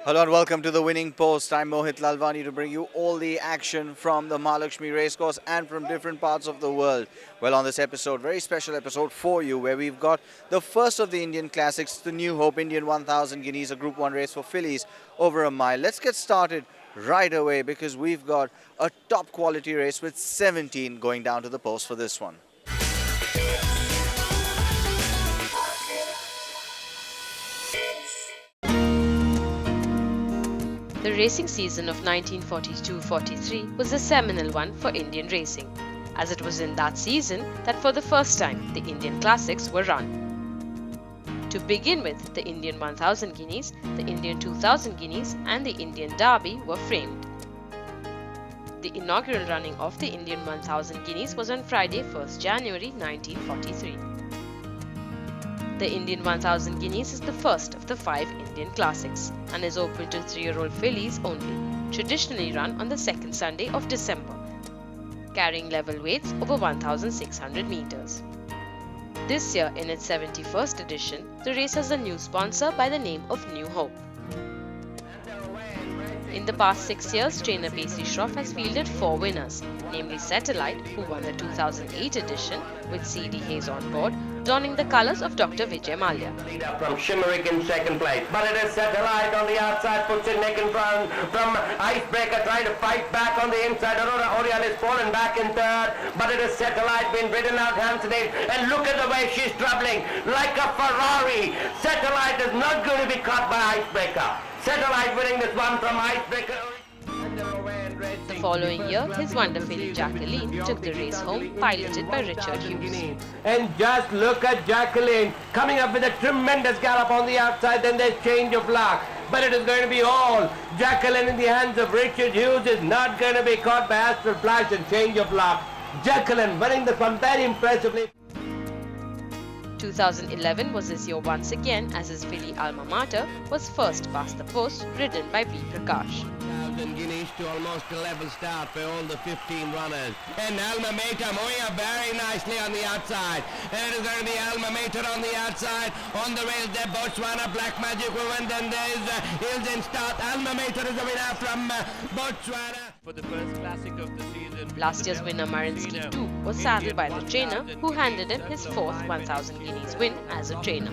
Hello and welcome to the Winning Post. I'm Mohit Lalwani to bring you all the action from the Mahalakshmi Racecourse and from different parts of the world. Well, on this episode, very special episode for you, where we've got the first of the Indian Classics, the New Hope Indian 1000 Guineas, a Group 1 race for fillies over a mile. Let's get started right away because we've got a top quality race with 17 going down to the post for this one. The racing season of 1942-43 was a seminal one for Indian racing, as it was in that season that for the first time the Indian Classics were run. To begin with, the Indian 1000 Guineas, the Indian 2000 Guineas and the Indian Derby were framed. The inaugural running of the Indian 1000 Guineas was on Friday, 1st January 1943. The Indian 1000 Guineas is the first of the 5 Indian Classics and is open to 3-year-old fillies only, traditionally run on the second Sunday of December, carrying level weights over 1,600 meters. This year, in its 71st edition, the race has a new sponsor by the name of New Hope. In the past 6 years, trainer Pacey Shroff has fielded 4 winners, namely Satellite, who won the 2008 edition with C.D. Hayes on board, donning the colours of Dr. Vijay Mallya. Leader from Shimmerick in second place, but it is Satellite on the outside, puts it neck in front from Icebreaker trying to fight back on the inside. Aurora Oriel is fallen back in third, but it is Satellite being ridden out Hampstead, and look at the way she's travelling like a Ferrari. Satellite is not going to be caught by Icebreaker. Satellite winning this one from Icebreaker. The following year, his wonder filly Jacqueline took the race home, piloted by Richard Hughes. And just look at Jacqueline coming up with a tremendous gallop on the outside, then there's change of luck. But it is going to be all Jacqueline in the hands of Richard Hughes is not going to be caught by Astral Flash and change of luck. Jacqueline winning this one very impressively. 2011 was his year once again, as his filly Alma Mater was first past the post, ridden by B. Prakash. Guineas to almost a level start for all the 15 runners. And Alma Mater moving up very nicely on the outside. And it is going to be Alma Mater on the outside. On the rails there, Botswana, Black Magic Woman. Then there is Hills in start. Alma Mater is the winner from Botswana. For the first classic of the season. Last year's winner Marinsky too was saddled by the trainer, who handed him his 4th 1000 Guineas win as a trainer.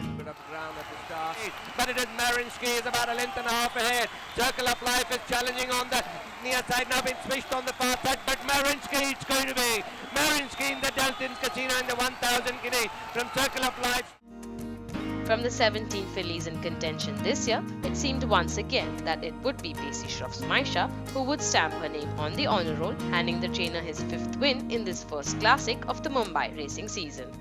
But it is Marinsky is about a length and a half ahead. Circle of Life is challenging on the near side, now been switched on the far side, but Marinsky it's going to be. Marinsky in the Dalton's Casino in the 1000 Guineas from Circle of Life. From the 17 fillies in contention this year, it seemed once again that it would be Pacey Shroff's Maisha who would stamp her name on the honour roll, handing the trainer his 5th win in this first classic of the Mumbai racing season.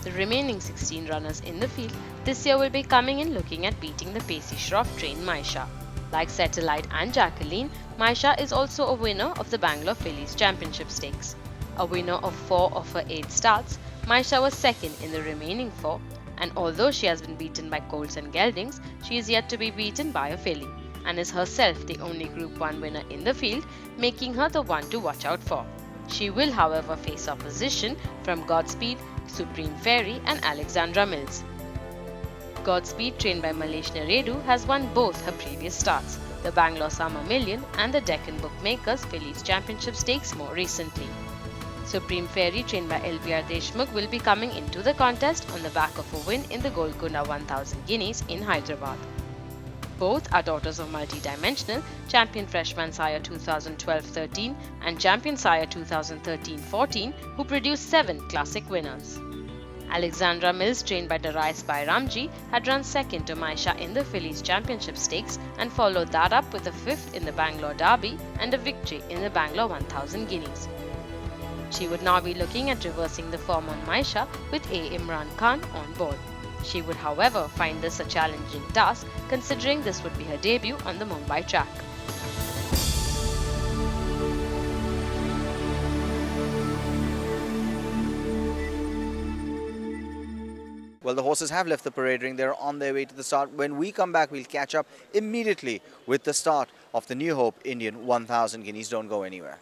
The remaining 16 runners in the field this year will be coming in looking at beating the Pacey Shroff trained Maisha. Like Satellite and Jacqueline, Maisha is also a winner of the Bangalore Fillies Championship Stakes. A winner of 4 of her 8 starts, Maisha was second in the remaining 4, and although she has been beaten by colts and geldings, she is yet to be beaten by a filly, and is herself the only Group 1 winner in the field, making her the one to watch out for. She will, however, face opposition from Godspeed, Supreme Fairy and Alexandra Mills. Godspeed, trained by Malesh Neredu, has won both her previous starts, the Bangalore Summer Million and the Deccan Bookmakers Fillies Championship Stakes more recently. Supreme Fairy, trained by LBR Deshmukh, will be coming into the contest on the back of a win in the Golconda 1000 Guineas in Hyderabad. Both are daughters of multi-dimensional champion freshman sire 2012-13 and champion sire 2013-14, who produced 7 classic winners. Alexandra Mills, trained by Darius Bairamji, had run second to Maisha in the Fillies Championship Stakes and followed that up with a 5th in the Bangalore Derby and a victory in the Bangalore 1000 Guineas. She would now be looking at reversing the form on Maisha with A. Imran Khan on board. She would, however, find this a challenging task, considering this would be her debut on the Mumbai track. Well, the horses have left the parade ring. They're on their way to the start. When we come back, we'll catch up immediately with the start of the New Hope Indian 1000 Guineas. Don't go anywhere.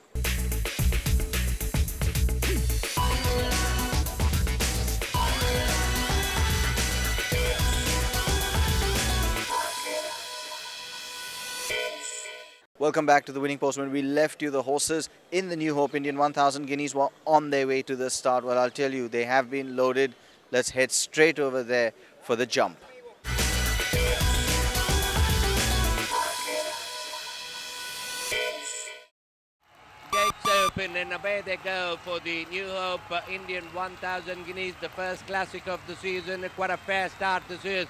Welcome back to the winning post. When we left you, the horses in the New Hope Indian 1000 Guineas were on their way to the start. Well, I'll tell you, they have been loaded. Let's head straight over there for the jump. Gates open and away they go for the New Hope Indian 1000 Guineas, the first classic of the season. Quite a fair start this is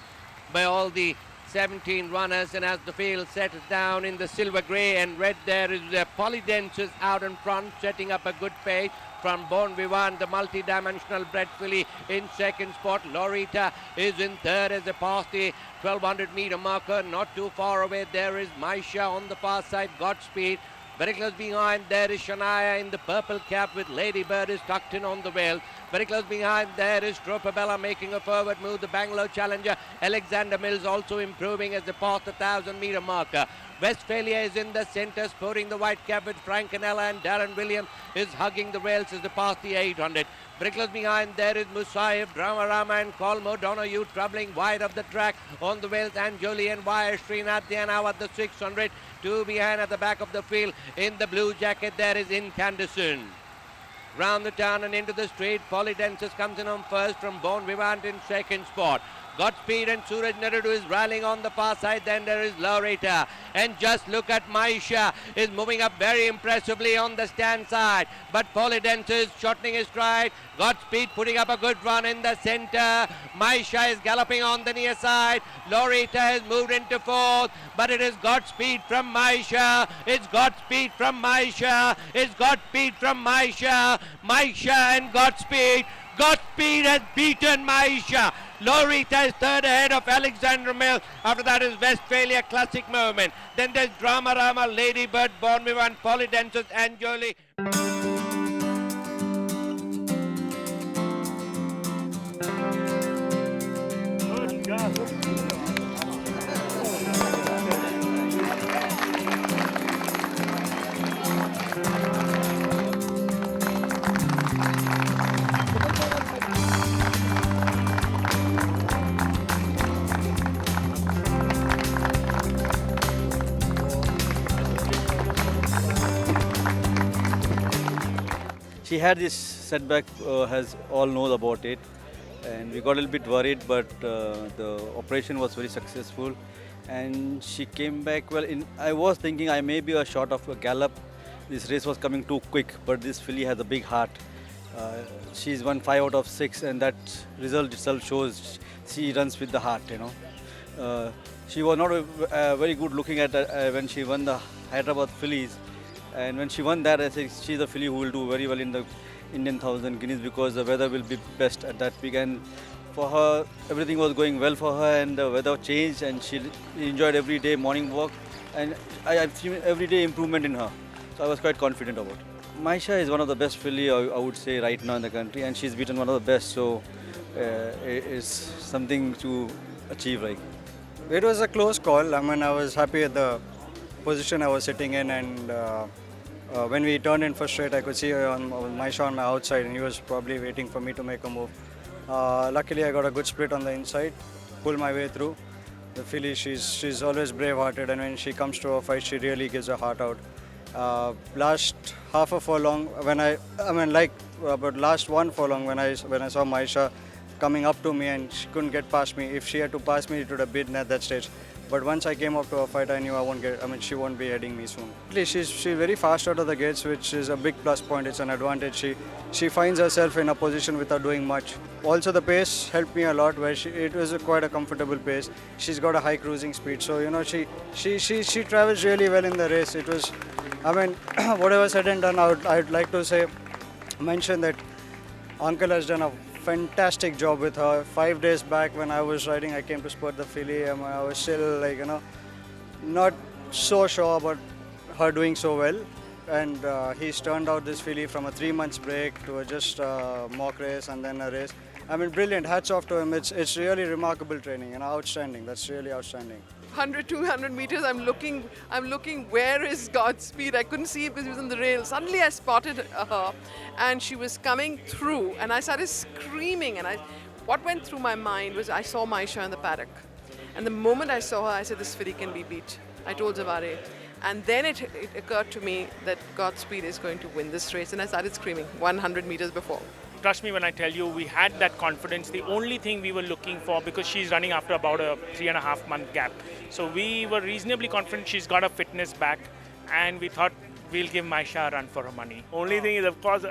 by all the 17 runners, and as the field settles down in the silver grey and red, there is Polydensis out in front, setting up a good pace. From Bon Vivant, the multi-dimensional bred filly in second spot. Lorita is in third as they pass the 1200 meter marker. Not too far away, there is Maisha on the far side. Godspeed. Very close behind, there is Shania in the purple cap with Lady Bird is tucked in on the rail. Very close behind, there is Tropabella making a forward move. The Bangalore challenger, Alexander Mills, also improving as they pass the 1000 meter marker. Westphalia is in the centre, sporting the white cap with Frank Canella, and Darren Williams is hugging the rails as they pass the 800. Very close behind, there is Musaif, Dramarama and Colmo Donoghue troubling wide of the track on the rails. And Jolie and Wire Srinath now at the 600. Two behind at the back of the field. In the blue jacket, there is Incandescent. Round the turn and into the straight, Polydensis comes in on first from Bon Vivant in second spot. Godspeed and Suraj Narudu is rallying on the far side. Then there is Laurita. And just look at Maisha is moving up very impressively on the stand side. But Polydensis shortening his stride. Godspeed putting up a good run in the centre. Maisha is galloping on the near side. Laurita has moved into fourth. But it is Godspeed from Maisha. It's Godspeed from Maisha. It's Godspeed from Maisha. Maisha and Godspeed. Godspeed has beaten Maisha. Laurita is third ahead of Alexander Mill. After that is Westphalia Classic Moment. Then there's Dramarama, Ladybird, Bon Vivant, Polydensis and Jolie. She had this setback, as all know about it, and we got a little bit worried, but the operation was very successful, and she came back well. I was thinking I may be a short of a gallop. This race was coming too quick, but this filly has a big heart. She's won 5 out of 6, and that result itself shows she runs with the heart. She was not very good looking at when she won the Hyderabad fillies. And when she won that, I think she's a filly who will do very well in the Indian 1000 Guineas, because the weather will be best at that week. And for her, everything was going well for her, and the weather changed, and she enjoyed every day morning walk. And I've seen everyday improvement in her. So I was quite confident about it. Maisha is one of the best filly, I would say, right now in the country, and she's beaten one of the best. So it's something to achieve, right? It was a close call. I mean, I was happy at the position I was sitting in, and when we turned in for straight, I could see Maisha on my outside, and he was probably waiting for me to make a move. Luckily, I got a good split on the inside, pulled my way through. The filly, she's always brave-hearted, and when she comes to a fight, she really gives her heart out. Last half a furlong, but last one furlong, when I saw Maisha coming up to me and she couldn't get past me. If she had to pass me, it would have been at that stage. But once I came up to a fight, I knew she won't be heading me soon. She's very fast out of the gates, which is a big plus point. It's an advantage. She finds herself in a position without doing much. Also, the pace helped me a lot, where it was quite a comfortable pace. She's got a high cruising speed, so she travels really well in the race. It was, whatever said and done, I'd like to mention that Uncle has done a fantastic job with her. 5 days back when I was riding, I came to spot the filly. I was still not so sure about her doing so well. And he's turned out this filly from a 3 months break to just a mock race and then a race. Brilliant. Hats off to him. It's really remarkable training and outstanding. That's really outstanding. 100, 200 meters, I'm looking, where is Godspeed? I couldn't see it because he was on the rail. Suddenly I spotted her and she was coming through and I started screaming, and what went through my mind was I saw Maisha in the paddock. And the moment I saw her, I said, this filly can be beat. I told Zavare, And then it occurred to me that Godspeed is going to win this race, and I started screaming 100 meters before. Trust me when I tell you, we had that confidence. The only thing we were looking for, because she's running after about a 3.5 month gap, so we were reasonably confident she's got her fitness back, and we thought we'll give Maisha a run for her money. Only thing is, of course,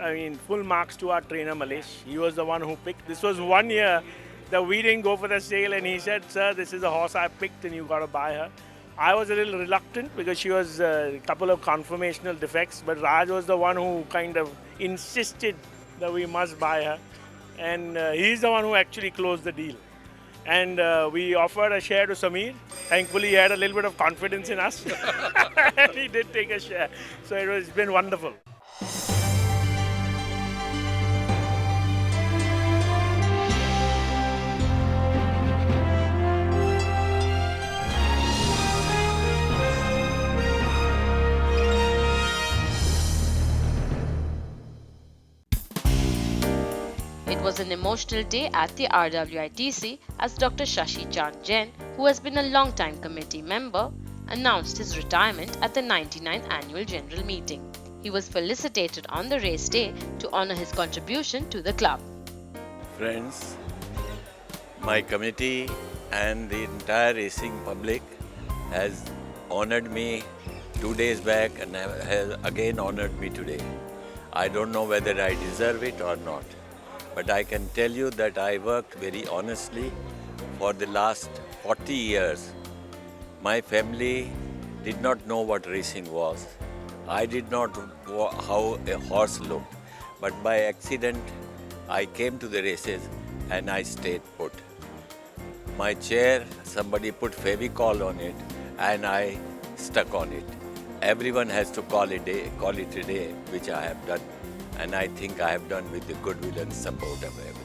full marks to our trainer Malesh. He was the one who picked. This was 1 year that we didn't go for the sale, and he said, "Sir, this is a horse I picked, and you got to buy her." I was a little reluctant because she was a couple of conformational defects, but Raj was the one who kind of insisted that we must buy her, and he's the one who actually closed the deal. And we offered a share to Samir. Thankfully, he had a little bit of confidence in us, and he did take a share. So it's been wonderful. It was an emotional day at the RWITC as Dr. Shashi Chand Jain, who has been a long-time committee member, announced his retirement at the 99th Annual General Meeting. He was felicitated on the race day to honor his contribution to the club. Friends, my committee and the entire racing public has honored me 2 days back and has again honored me today. I don't know whether I deserve it or not, but I can tell you that I worked very honestly for the last 40 years. My family did not know what racing was. I did not know how a horse looked, but by accident I came to the races and I stayed put. My chair, somebody put Fevicol on it and I stuck on it. Everyone has to call it a day, which I have done. And I think I have done with the goodwill and support of everyone.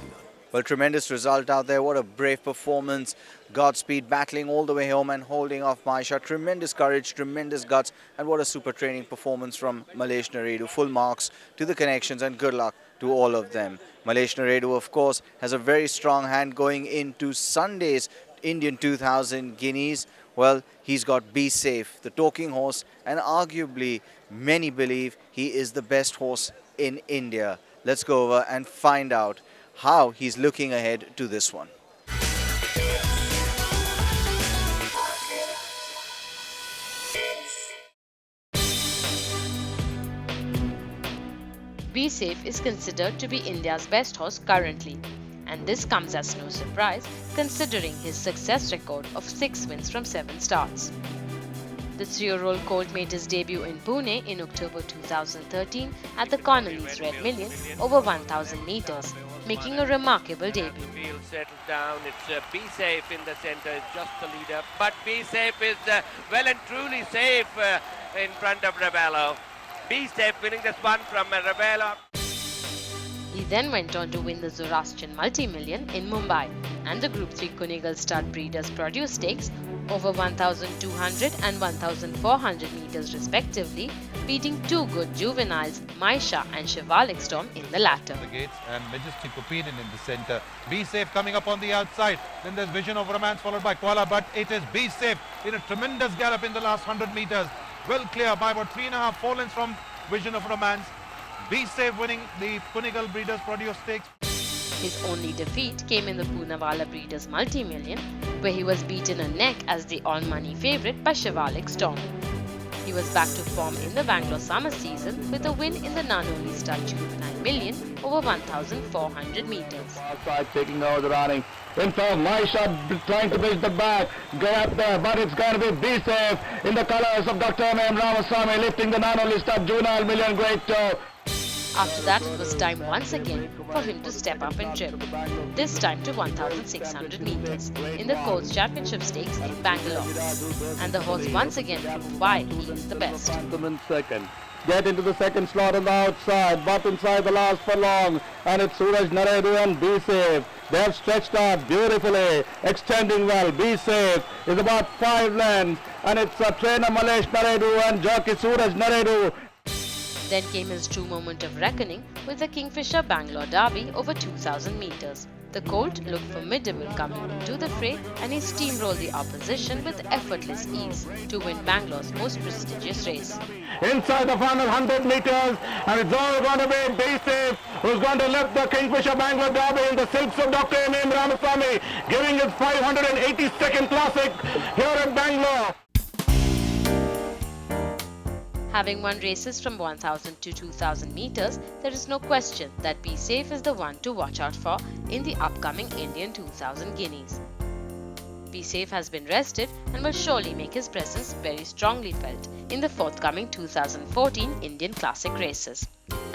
Well, tremendous result out there. What a brave performance. Godspeed battling all the way home and holding off Maisha. Tremendous courage, tremendous guts, and what a super training performance from Malesh Naredu. Full marks to the connections and good luck to all of them. Malesh Naredu, of course, has a very strong hand going into Sunday's Indian 2000 Guineas. Well, he's got Be Safe, the talking horse, and arguably many believe he is the best horse in India. Let's go over and find out how he's looking ahead to this one. Be Safe is considered to be India's best horse currently, and this comes as no surprise considering his success record of 6 wins from 7 starts. The 3-year-old colt made his debut in Pune in October 2013 at the Connolly's Red Million over 1,000 meters, making a remarkable debut. Field settled down. It's Be Safe in the centre. It's just the leader. But Be Safe is well and truly safe in front of Ravello. Be Safe winning this one from Ravello. He then went on to win the Zoroastrian Multi-Million in Mumbai and the Group 3 Kunigal Stud Breeders' Produce Stakes over 1,200 and 1,400 meters respectively, beating 2 good juveniles, Maisha and Shivalik Storm in the latter. The gates and Majestic Opinion in the centre. Be Safe coming up on the outside. Then there's Vision of Romance followed by Kuala, but it is Be Safe in a tremendous gallop in the last 100 meters. Well clear by about 3.5-4 lengths from Vision of Romance. Be Safe winning the Kunigal Breeders' Produce Stakes. His only defeat came in the Poonawalla Breeders' Multi-Million, where he was beaten a neck as the all-money favourite by Shivalik Storm. He was back to form in the Bangalore summer season with a win in the Nanoli Stud Juvenile Million over 1,400 meters. Outside taking over the running. In front, Maisha trying to bridge the back. Get up there, but it's going to be Safe in the colours of Dr. M. Ramaswamy lifting the Nanoli Stud Juvenile Million Great Tour. After that, it was time once again for him to step up and trip, this time to 1,600 meters in the Colts Championship Stakes in Bangalore. And the horse once again proved why he is the best. Second. Get into the second slot on the outside, but inside the last furlong, and it's Suraj Naredu and Be Safe. They have stretched out beautifully, extending well. Be Safe is about 5 lengths, and it's trainer Malesh Naredu and jockey Suraj Naredu. Then came his true moment of reckoning with the Kingfisher Bangalore Derby over 2000 meters. The Colt looked formidable coming into the fray and he steamrolled the opposition with effortless ease to win Bangalore's most prestigious race. Inside the final 100 meters, and it's all going to be Be Safe, who's going to lift the Kingfisher Bangalore Derby in the silks of Dr. M. Ramaswamy, giving his 582nd classic here at Bangalore. Having won races from 1000 to 2000 meters, there is no question that Be Safe is the one to watch out for in the upcoming Indian 2000 Guineas. Be Safe has been rested and will surely make his presence very strongly felt in the forthcoming 2014 Indian Classic races.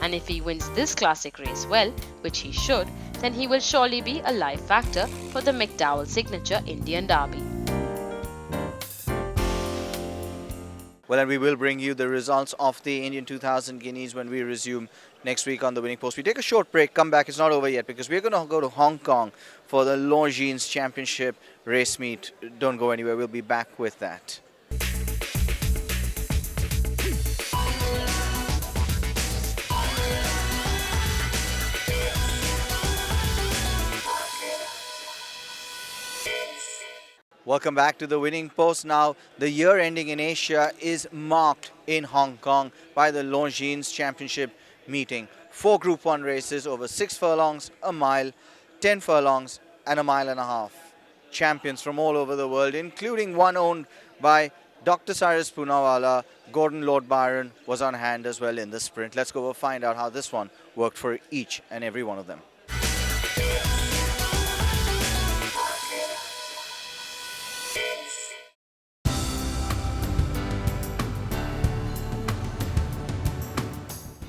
And if he wins this classic race well, which he should, then he will surely be a live factor for the McDowell signature Indian Derby. Well, and we will bring you the results of the Indian 2000 Guineas when we resume next week on the Winning Post. We take a short break, come back. It's not over yet because we're going to go to Hong Kong for the Longines Championship race meet. Don't go anywhere. We'll be back with that. Welcome back to the Winning Post. Now, the year ending in Asia is marked in Hong Kong by the Longines Championship meeting. 4 Group 1 races over 6 furlongs, a mile, 10 furlongs and a mile and a half. Champions from all over the world, including one owned by Dr. Cyrus Poonawalla. Gordon Lord Byron was on hand as well in the sprint. Let's go find out how this one worked for each and every one of them.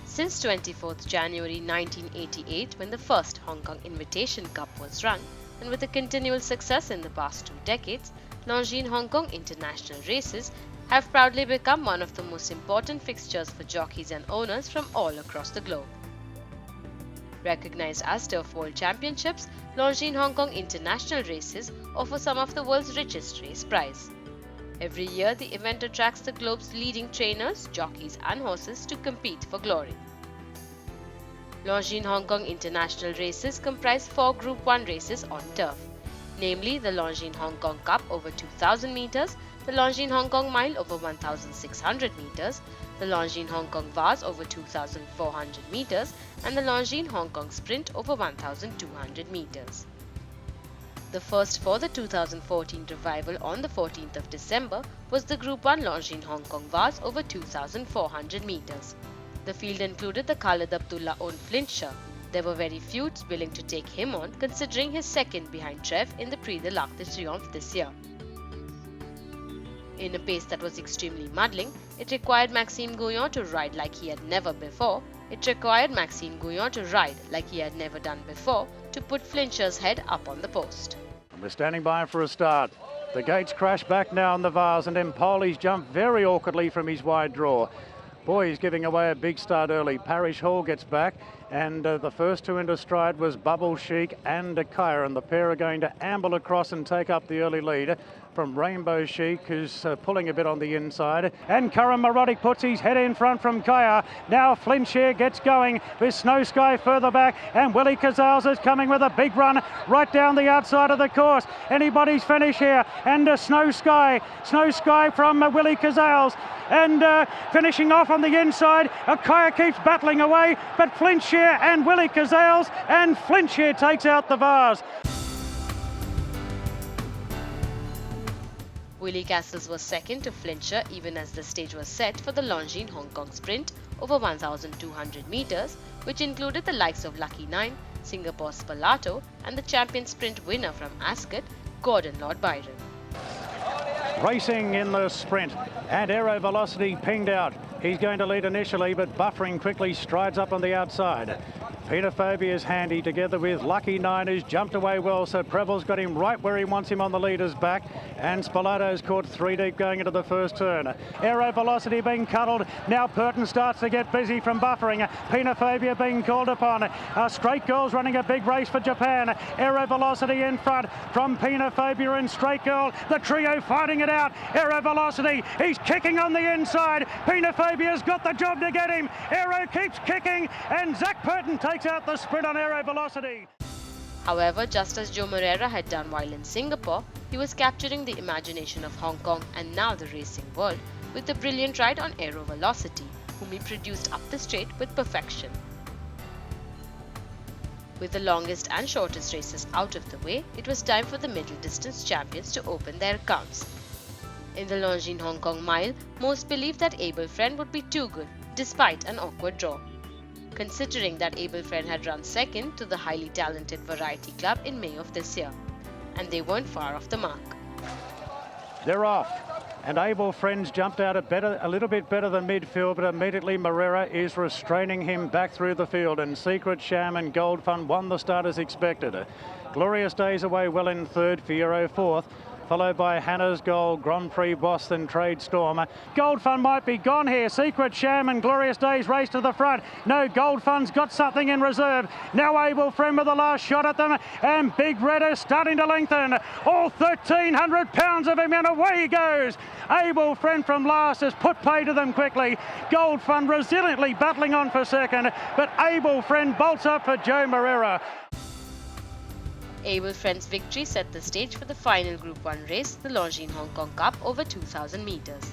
Since 24th January 1988, when the first Hong Kong Invitation Cup was run, and with a continual success in the past 2 decades, Longines Hong Kong International races have proudly become one of the most important fixtures for jockeys and owners from all across the globe. Recognized as Turf World Championships, Longines Hong Kong International races offer some of the world's richest race prize. Every year, the event attracts the globe's leading trainers, jockeys and horses to compete for glory. Longines Hong Kong International races comprise 4 Group 1 races on turf, namely the Longines Hong Kong Cup over 2000 meters, the Longines Hong Kong Mile over 1600 meters, the Longines Hong Kong Vase over 2400 meters, and the Longines Hong Kong Sprint over 1200 meters. The first for the 2014 revival on the 14th of December was the Group 1 Longines Hong Kong Vase over 2400 meters. The field included the Khalid Abdullah-owned Flincher. There were very few willing to take him on, considering his second behind Trev in the Prix de l'Arc de Triomphe this year. In a pace that was extremely muddling, it required Maxime Gouillon to ride like he had never before. To put Flincher's head up on the post. And we're standing by for a start. The gates crash back now in the vase, and Empoli's jumped very awkwardly from his wide draw. Boy, he's giving away a big start early. Parish Hall gets back, and the first two into stride was Bubble Chic and Kaya, and the pair are going to amble across and take up the early lead from Rainbow Chic, who's pulling a bit on the inside. And Curran Marotic puts his head in front from Kaya. Now Flincher gets going with Snow Sky further back, and Willie Casals is coming with a big run right down the outside of the course. Anybody's finish here, and Snow Sky from Willie Casals. And finishing off on the inside, Kaya keeps battling away, but Flincher and Willie Casals, and Flincher takes out the vase. Willie Castles was second to Flincher even as the stage was set for the Longines Hong Kong Sprint over 1200 meters, which included the likes of Lucky 9, Singapore's Spalato, and the champion sprint winner from Ascot, Gordon Lord Byron. Racing in the sprint, and Aero Velocity pinged out. He's going to lead initially, but buffering quickly strides up on the outside. Peter Phobia is handy together with Lucky 9, who's jumped away well, so Preville's got him right where he wants him on the leader's back. And Spolato's caught 3 deep going into the first turn. Aero Velocity being cuddled. Now Purton starts to get busy from buffering. Pinophobia being called upon. Straight Girl's running a big race for Japan. Aero Velocity in front from Pinophobia and Straight Girl. The trio fighting it out. Aero Velocity, he's kicking on the inside. Pinophobia's got the job to get him. Aero keeps kicking and Zach Purton takes out the sprint on Aero Velocity. However, just as Joe Moreira had done while in Singapore, he was capturing the imagination of Hong Kong and now the racing world with the brilliant ride on Aero Velocity, whom he produced up the straight with perfection. With the longest and shortest races out of the way, it was time for the middle distance champions to open their accounts. In the Longines Hong Kong Mile, most believed that Abel Friend would be too good, despite an awkward draw. Considering that Abel Friend had run second to the highly talented Variety Club in May of this year, and they weren't far off the mark. They're off, and Abel Friend's jumped out a little bit better than midfield, but immediately Moreira is restraining him back through the field, and Secret Sham and Gold Fund won the start as expected. Glorious Days away well in third, Fiero fourth, followed by Hannah's Gold, Grand Prix Boston, Trade Storm. Gold Fund might be gone here. Secret Sham and Glorious Days race to the front. No, Gold Fund's got something in reserve. Now Abel Friend with the last shot at them, and Big Red is starting to lengthen. All 1,300 pounds of him, and away he goes. Abel Friend from last has put pay to them quickly. Gold Fund resiliently battling on for second, but Abel Friend bolts up for Joe Moreira. Abel Friend's victory set the stage for the final Group 1 race, the Longines Hong Kong Cup over 2,000 metres.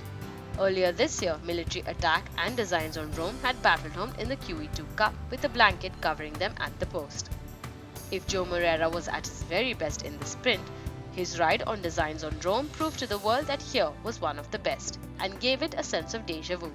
Earlier this year, Military Attack and Designs on Rome had battled home in the QE2 Cup with a blanket covering them at the post. If Joe Moreira was at his very best in the sprint, his ride on Designs on Rome proved to the world that here was one of the best and gave it a sense of déjà vu.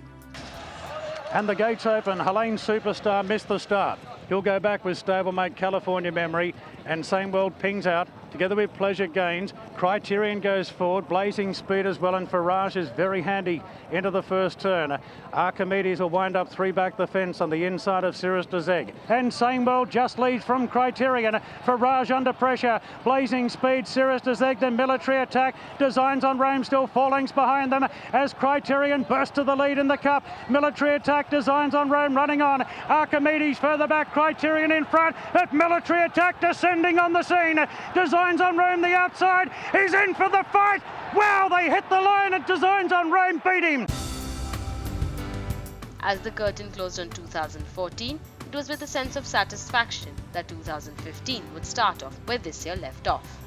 And the gates open. Helene Superstar missed the start. He'll go back with stablemate California Memory, and Same World pings out together with Pleasure Gains. Criterion goes forward, Blazing Speed as well, and Farage is very handy into the first turn. Archimedes will wind up 3 back the fence on the inside of Cirrus de Zeg. And Same World just leads from Criterion. Farage under pressure. Blazing Speed, Cirrus de Zeg, the Military Attack. Designs on Rome still 4 lengths behind them as Criterion bursts to the lead in the Cup. Military Attack, Designs on Rome running on. Archimedes further back, Criterion in front, but Military Attack descending on the scene. Designs on Rome the outside. He's in for the fight. Wow, they hit the line and Designs on Rome beat him. As the curtain closed on 2014, it was with a sense of satisfaction that 2015 would start off where this year left off.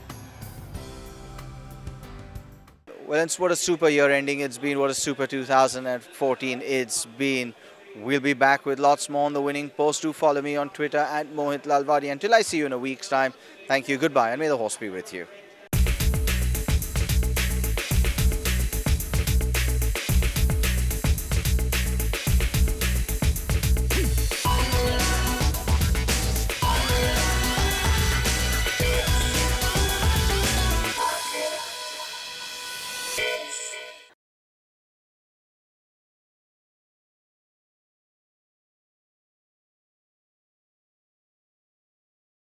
Well, it's what a super year ending it's been. What a super 2014 it's been. We'll be back with lots more on the Winning Post. Do follow me on Twitter at Mohit Lalwani. Until I see you in a week's time, thank you, goodbye, and may the horse be with you.